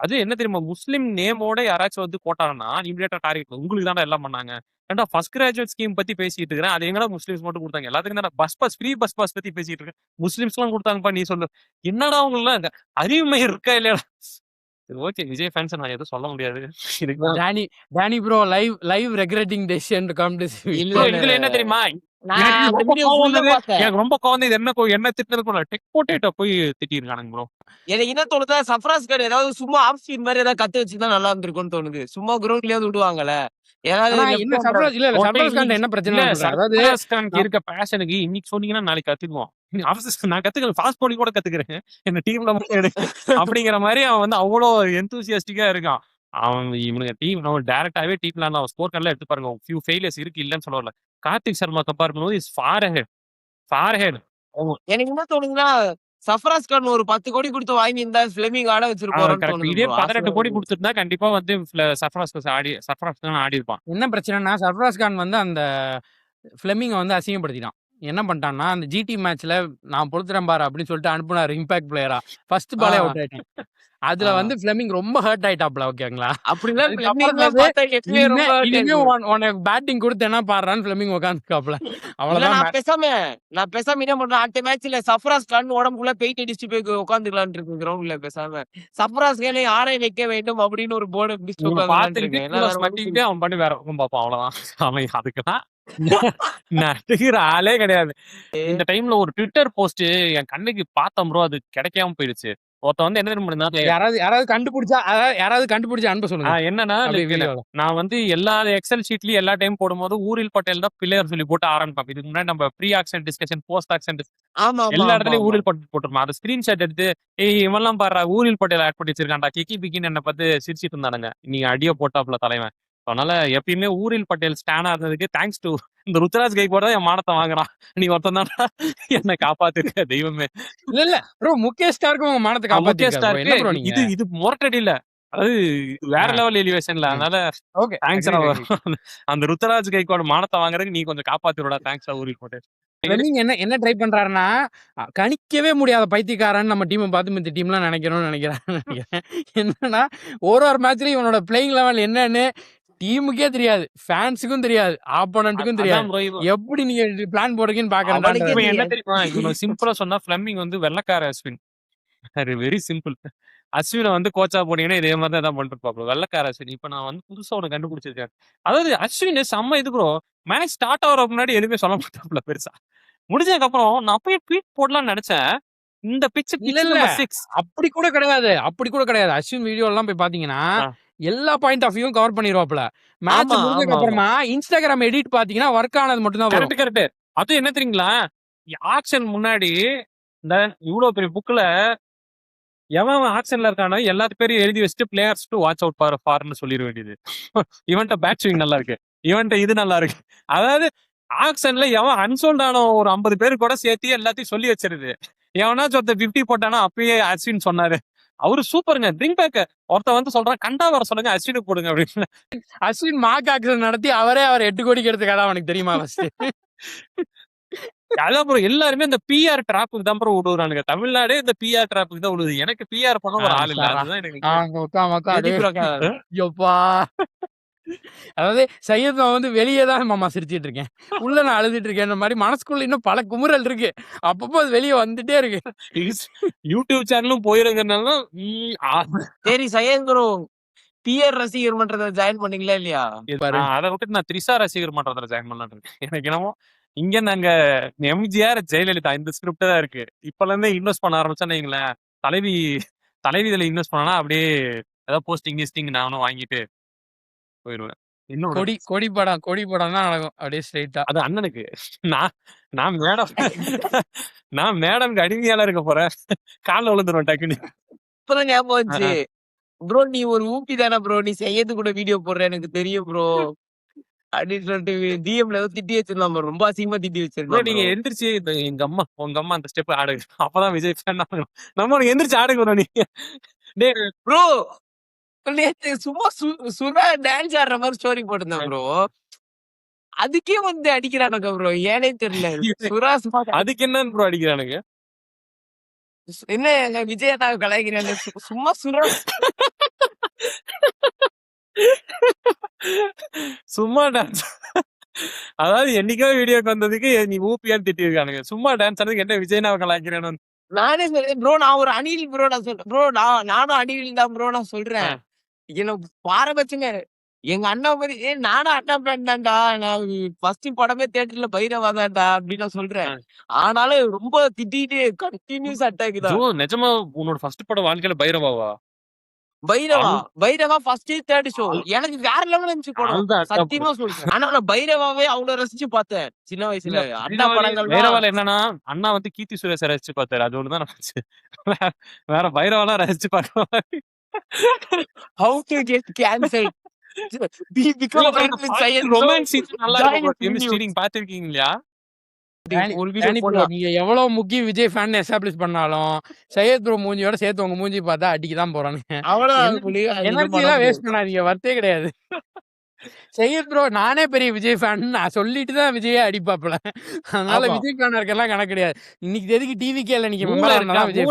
அது என்ன தெரியுமா? முஸ்லிம் நேமோட யாராச்சும் வந்து போட்டாங்கன்னா இமிடியேட்டா டார்கெட் உங்களுக்கு தானே எல்லாம் பண்ணாங்க. ஏன்டா ஃபர்ஸ்ட் கிராஜுவேட் ஸ்கீம் பத்தி பேசிட்டு இருக்கிறேன். அது எங்கடா முஸ்லிம்ஸ் மட்டும் கொடுத்தாங்க? எல்லாத்துக்கும் தான் ஃப்ரீ பஸ் பாஸ் பத்தி பேசிட்டு இருக்கேன். முஸ்லிம்ஸ் எல்லாம் கொடுத்தாங்கப்பா. நீ சொல்லு என்னடா அவங்களாம் அறிவுமை இருக்கா இல்லையா? ஓகே விஜய் ஃபேன்ஸ் நான் எதுவும் சொல்ல முடியாது. Danny bro live regretting decision to come to இதுல என்ன தெரியுமா? எனக்கு ரொம்ப கோவம் என்ன திட்டினது டெக் போட்டேட்ட போய் திட்டிருக்கானுங்க ப்ரோ. எனக்கு என்ன தோணுதா, சஃப்ராஸ் கான் ஏதாவது சும்மா ஆஃப் ஸ்பீட் மாதிரி ஏதாவது கத்து வச்சுதான் நல்லா இருந்திருக்கும்னு தோணுது. சும்மா கிரவுண்ட்லயாவது விடுவாங்கல்ல. என்ன பிரச்சனை? இருக்க பேஷனுக்கு இன்னைக்கு சொன்னீங்கன்னா நாளைக்கு கத்துக்குவோம். நான் கத்துக்கிறேன், ஃபாஸ்ட் போனி கூட கத்துக்கிறேன். என்ன டீம்ல அப்படிங்கிற மாதிரி அவன் வந்து அவ்வளவு எந்தூசியாஸ்டிக்கா இருக்கான். அவன் இவனுங்க டீம் நம்ம டைரக்டாவே டீம்ல ஸ்கோர் கார்ட்ல எடுத்து பாருங்க. ஃபியூ ஃபெயிலியர்ஸ் இருக்கு இல்லன்னு சொல்ல வரல. கார்த்திக் சர்மா கம்பேர் பண்ணும்போது இஸ் ஃபார் ஹெட். எனக்கு என்ன தோணுதுன்னா சஃப்ராஸ் கான் ஒரு 10 கோடி கொடுத்து வாங்கியிருந்தா ஃபிளெமிங் ஆட வச்சிருப்போம்னு கரெக்ட். தோணுது இதே ப்ரோ. 18 கோடி கொடுத்துருந்தா கண்டிப்பா வந்து சர்ஃப்ராஸ் கான் ஆடி இருப்பான். என்ன பிரச்சனைன்னா சர்ஃப்ராஸ் கான் வந்து அந்த ஃபிளெமிங்கை வந்து அசிங்கப்படுத்திட்டான். என்ன பண்ணிட்டான்னா அந்த ஜிடி மேட்ச்ல நான் பொறுத்துறேன் பாரு அப்படின்னு சொல்லிட்டு அனுப்புனாரு இம்பாக்ட் பிளேயரா. ஃபர்ஸ்ட் பாலே அவுட் ஆயிட்டேன். அதுல வந்து ஃபிளெமிங் ரொம்ப ஹர்ட் ஆயிட்டாப்ல. ஓகேங்களா? அப்படிதான் அதுக்கப்புறம் ஃபிளெமிங் பார்த்தா எப்பவுமே ரொம்ப இனிமே உனக்கு பேட்டிங் கொடுத்து என்ன பாடுறான்னு ஃபிளெமிங் உட்காந்துக்காப்ல. அவ்வளவுதான். நான் பேசாம என்ன பண்றேன் அடுத்த மேட்ச்ல சஃப்ராஸ் கான் உடம்புக்குள்ள பெயிண்ட் அடிச்சுட்டு போய் உட்காந்துக்கலான் இருக்கு கிரவுண்ட்ல. பேசாம சஃப்ராஸ் கானை ஆரை வைக்க வேண்டும் அப்படின்னு ஒரு போர்டு பார்த்துக்கிட்டு அவன் பண்ணி வேற பக்கம் பார்ப்பான். அவ்வளவுதான். அவன் அதுக்குதான் நடிக்கிற ஆளே கிடையாது. இந்த டைம்ல ஒரு ட்விட்டர் போஸ்ட் என் கண்ணுக்கு பார்த்தோம் ப்ரோ, அது கிடைக்காம போயிடுச்சு. ஒருத்த வந்து என்ன தெரியுமா யாராவது கண்டுபிடிச்சா அனுப்ப சொல்லுங்க. என்னன்னா நான் வந்து எல்லா எக்ஸல் ஷீட்லயும் எல்லா டைம் போடும்போது ஊரில் பட்டேல் தான் பிள்ளையர் சொல்லி போட்டு ஆரம்பிப்பேன். இதுக்கு முன்னாடி நம்ம pre action discussion post action எல்லா இடத்துலயும் ஊரில் பட்டேல் போட்டுருமா. அதை ஸ்கிரீன்ஷாட் எடுத்து இவெல்லாம் பாரு ஊரில் பட்டேல் ஆட் பண்ணி வச்சிருக்கான்டா கிக்கி பிக்கின்னு என்ன பார்த்து சிரிச்சிட்டு இருந்தானுங்க. நீங்க அடியோ போட்டாப்ல தலைவன். அதனால எப்பயுமே ஊரில் பட்டேல் ஸ்டானா இருந்ததுக்கு தேங்க்ஸ் டு இந்த ருத்ராஜ் கைக்வாட் தான் என் மானத்தை வாங்குறான். நீ ஒருத்தன் தான் என்னை காப்பாத்திருக்க தெய்வமே. இல்ல ப்ரோ, முகேஷ் ஸ்டாருக்கு உங்க மானத்தை காப்பாத்திருக்காரு. இது மொரட்டடி இல்ல, அது வேற லெவல் எலிவேஷன்ல. அதனால தேங்க்ஸ். அந்த ருத்ராஜ் கைக்வாட் மானத்தை வாங்குறதுக்கு நீ கொஞ்சம் காப்பாத்திரோட. தேங்க்ஸ் ஊரில் பட்டேல். என்ன ட்ரை பண்றாருன்னா கணிக்கவே முடியாத பைத்தியக்காரன் நம்ம டீம் பார்த்து இந்த டீம்லாம் நினைக்கிறேன். என்னன்னா ஒரு மேட்ச்லயும் இவனோட பிளேயிங் லெவல் என்னன்னு டீமுக்கே தெரியாது, ஃபேன்ஸுக்கும் தெரியாது, ஆப்போனன்ட்டுக்கும் தெரியாது. எப்படி நீங்க பிளான் போடுறீங்கன்னு பாக்குறேன். என்ன தெரியுமா, சிம்பிளா சொன்னா ஃபிளெமிங் வந்து வெள்ளக்கார அஸ்வின். Very simple. அஸ்வினை வந்து கோச்சா போனீங்கன்னா இதே மாதிரி தான் பண்ணிருப்பாப்ல. வெள்ளக்கார அஸ்வின். இப்ப நான் வந்து புதுசா ஒண்ணு கண்டுபிடிச்சிருக்கேன். அதாவது அஸ்வின் செம்ம இது ப்ரோ. மேட்ச் ஸ்டார்ட் ஆகிற முன்னாடி எதுவுமே சொல்ல மாட்டாப்ல பெருசா. முடிஞ்சதுக்கு அப்புறம் நான் அப்பயே ட்வீட் போடலாம்னு நினைச்சேன். இந்த பிட்ச் இல்ல அப்படி கூட கிடையாது. அஸ்வின் வீடியோ எல்லாம் போய் பாத்தீங்கன்னா எல்லா பாயிண்ட் ஆஃப் வியூ கவர் பண்ணிடுவாப்ல. மேட்ச் முடிஞ்சதுக்கு அப்புறமா இன்ஸ்டாகிராம் எடிட் பாத்தீங்கன்னா ஒர்க் ஆனது மட்டும் தான். கரெக்ட். அது என்ன தெரியுங்களா, ஆக்ஷன் முன்னாடி இந்த இவ்வளவு பெரிய புக்ல எவன் ஆக்ஷன்ல இருக்கானோ எல்லாத்து பேரையும் எழுதி வச்சுட்டு பிளேயர்ஸ் டு வாட்ச் அவுட் ஃபார்னு சொல்லிட வேண்டியது. இவன்ட்ட பேட் ஸ்விங் நல்லா இருக்கு, இவன்ட்ட இது நல்லா இருக்கு. அதாவது ஆக்ஷன்ல எவன் அன்சோல்ட் ஆன ஒரு 50 பேரு கூட சேர்த்து எல்லாத்தையும் சொல்லி வச்சிருது. எவனாச்சும் ஒருத்த 50 போட்டானா அப்பயே அஸ்வின் சொன்னாரு அவரு சூப்பருங்க ட்ரிங்க் பேக். ஒருத்த வந்து சொல்றான் கண்டா வர சொல்லுங்க அஸ்வினுக்கு போடுங்க அப்படின்னு. அஸ்வின் மார்க் ஆக்ஷன் நடத்தி அவர் 8 கோடிக்கு எடுத்துக்காதான் அவனுக்கு தெரியுமா? அதான் ப்ரோ எல்லாருமே இந்த பிஆர் டிராப்புக்கு தான் ப்ரோ விடுறானுங்க. தமிழ்நாடே இந்த பிஆர் டிராப்புக்கு தான் விடுது. எனக்கு பிஆர் பண்ண ஒரு ஆள் இல்ல. அதுதான் எனக்கு அதாவது சையத் நான் வந்து வெளியே தான் மாமா சிரிச்சிட்டு இருக்கேன், உள்ள நான் அழுதுட்டு இருக்கேன் மாதிரி மனசுக்குள்ள இன்னும் பல குமுறல் இருக்கு. அப்பப்போ அது வெளியே வந்துட்டே இருக்கு. யூடியூப் சேனலும் போயிருங்கனால சரி சையத் ப்ரோ பிஆர் ரசிகர் மன்றத்தை ஜாயின் பண்ணீங்களா இல்லையா? அதை விட்டு நான் த்ரிஷா ரசிகர் மன்றத்துல ஜாயின் பண்ணலான்னு இருக்கேன். எனக்கு என்னமோ இங்க நாங்க எம்ஜிஆர் ஜெயலலிதா இந்த ஸ்கிரிப்ட் தான் இருக்கு. இப்பல இருந்தே இன்வெஸ்ட் பண்ண ஆரம்பிச்சோன்னு வைங்களேன், தலைவி இதுல இன்வெஸ்ட் பண்ணா அப்படியே ஏதாவது போஸ்டிங் கிஸ்டிங் நானும் வாங்கிட்டு போயிருவேன். இன்னும் கொடி படம் தான் நடக்கும் அப்படியே ஸ்ட்ரைட்டா. அது அண்ணனுக்கு. நான் மேடம்க்கு அடிமையால இருக்க போறேன். காலில் விழுந்துருவேன் டக்குன்னு. இப்பதான் ஞாபகம் வந்துச்சு ப்ரோ, நீ ஒரு ஊப்பி தானே ப்ரோ, நீ செய்யறது கூட வீடியோ போடுற எனக்கு தெரியும் ப்ரோ அப்படின்னு சொல்லிட்டு டிஎம்ல திட்டி வச்சிருந்தோம். ரொம்ப அசிங்கமா திட்டி வச்சிருந்தோம். நீங்க எந்திரிச்சு உங்க அம்மா அந்த ஸ்டெப் ஆடுங்க, அப்பதான் விஜய் ஃபேன் நம்ம எந்திரிச்சு ஆடுங்க. நீ ப்ரோ நேத்து சும்மா சுரா டான்ஸ் ஆடுற மாதிரி ஸ்டோரி போட்டிருந்தேன் ப்ரோ, அதுக்கே வந்து அடிக்கிறானுங்க ப்ரோ, ஏனே தெரியல. சுரா அதுக்கு என்னன்னு ப்ரோ அடிக்கிறானுங்க? என்ன விஜய் நான் கலாய்க்கிறாங்க சும்மா சுரா சும்மா டான்ஸ். அதாவது என்னைக்கோ வீடியோக்கு வந்ததுக்கு நீ ஊப்பியான்னு திட்டி இருக்கானுங்க. சும்மா டான்ஸ் ஆனதுக்கு என்ன விஜய் நான் கலாய்க்கிறேன்னு நானே சொல்றேன் ப்ரோ. நான் ஒரு அணில் ப்ரோ, நான் சொல்றேன் ப்ரோ, நானும் அணில் தான் ப்ரோ. நான் சொல்றேன் என்ன பாரபட்சங்க எங்க அண்ணா மாதிரி நானும் அண்ணா பிளான் தான்டா, நான் ஃபர்ஸ்ட் படமே தியேட்டர்ல பைரவாதான்டா அப்படின்னு நான் சொல்றேன். ஆனாலும் ரொம்ப திட்டிட்டு கண்டினியூஸ் அட்டாக் தான். நிஜமா உன்னோட ஃபர்ஸ்ட் படம் வாழ்க்கையில பைரவாவா? பைரவா ஃபர்ஸ்ட் தேர்ட் ஷோ எனக்கு வேற லெவல் இருந்துச்சு படம், சத்தியமா சொல்றேன். ஆனா நான் பைரவாவே அவ்வளவு ரசிச்சு பார்த்தேன் சின்ன வயசுல. அண்ணா படங்கள் பைரவால என்னன்னா அண்ணா வந்து கீர்த்தி சுரேஷ் ரசிச்சு பார்த்தாரு, அது ஒண்ணுதான் வேற பைரவாலாம் ரசிச்சு பார்க்க. How to get cancelled Be become friends with Syed bro. Romance scene நல்லா Join இருக்கும் ப்ரோ. his chemistry videos. நீங்க பாத்துருக்கீங்களா? ஒரு வீடியோ டேனி ப்ரோ போடலாம். நீங்க எவ்வளவு முக்கிய விஜய் ஃபேன் எஸ்டாப்ளிஷ் பண்ணாலும் சையத் ப்ரோ மூஞ்சியோட சேர்த்து உங்க மூஞ்சி பார்த்தா அடிக்க தான் போறானுங்க. அவ்வளவுதான் புலி. அது எதுவும் எனர்ஜி பண்ண எல்லாம் முடியாது. வேஸ்ட் பண்ணாதீங்க, வர்த்தே கிடையாது. சையத் ப்ரோ நானே பெரிய விஜய் ஃபேன் நான் சொல்லிட்டு தான் விஜயே அடிப்பாப்புல. அதனால ஆமா. விஜய் ஃபேன் இருக்கலாம் கணக்கு கிடையாது. இன்னைக்கு எதுக்கு டிவிக்கேல நீங்க மூளை மெம்பரா இருக்கா? இருந்தா விஜய்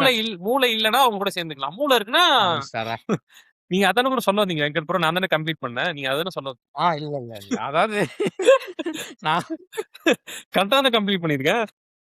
மூளை இல்லன்னா அவங்க கூட சேர்ந்துக்கலாம். மூளை இருக்குன்னா ஃபேன். நீங்க அதானே கூட சொல்ல வந்தீங்க. வெங்கட் ப்ரோ நான் தானே கம்ப்ளீட் பண்ணேன். நீங்க அதானே சொல்ல இல்ல. அதாவது நான் கரெக்டா தான் கம்ப்ளீட் பண்ணிருக்கேன்.